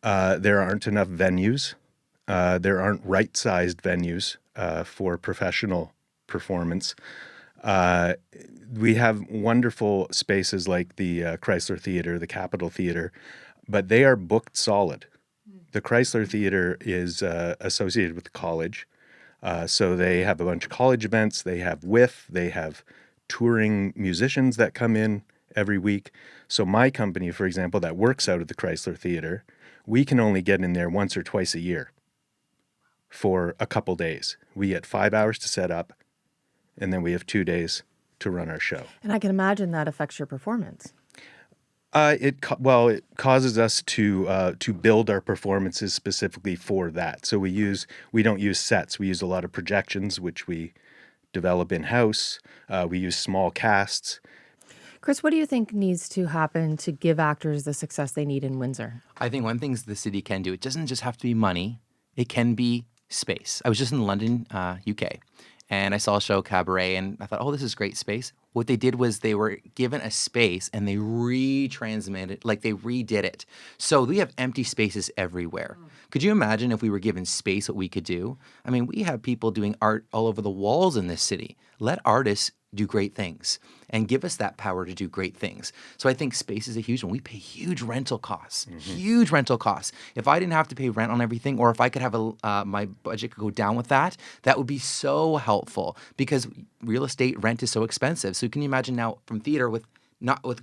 There aren't enough venues. There aren't right-sized venues for professional performance. Uh, we have wonderful spaces like the Chrysler Theatre, the Capitol Theatre, but they are booked solid. The Chrysler Theatre is associated with the college, so they have a bunch of college events. They have they have touring musicians that come in every week. So my company, for example, that works out of the Chrysler Theatre, we can only get in there once or twice a year for a couple days. We get 5 hours to set up, and then we have 2 days to run our show. And I can imagine that affects your performance. It causes us to build our performances specifically for that. So we don't use sets. We use a lot of projections, which we develop in house. We use small casts. Chris, what do you think needs to happen to give actors the success they need in Windsor? I think one thing the city can do, it doesn't just have to be money. It can be space. I was just in London, UK, and I saw a show, Cabaret, and I thought, oh, this is great space. What they did was they were given a space and they retransmitted, like they redid it. So we have empty spaces everywhere. Could you imagine if we were given space, what we could do? I mean, we have people doing art all over the walls in this city. Let artists do great things and give us that power to do great things. So I think space is a huge one. We pay huge rental costs, huge rental costs. If I didn't have to pay rent on everything, or if I could have my budget could go down with that, that would be so helpful because real estate rent is so expensive. So can you imagine now from theater with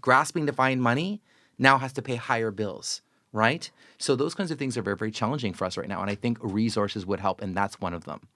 grasping to find money, now has to pay higher bills, right? So those kinds of things are very, very challenging for us right now. And I think resources would help, and that's one of them.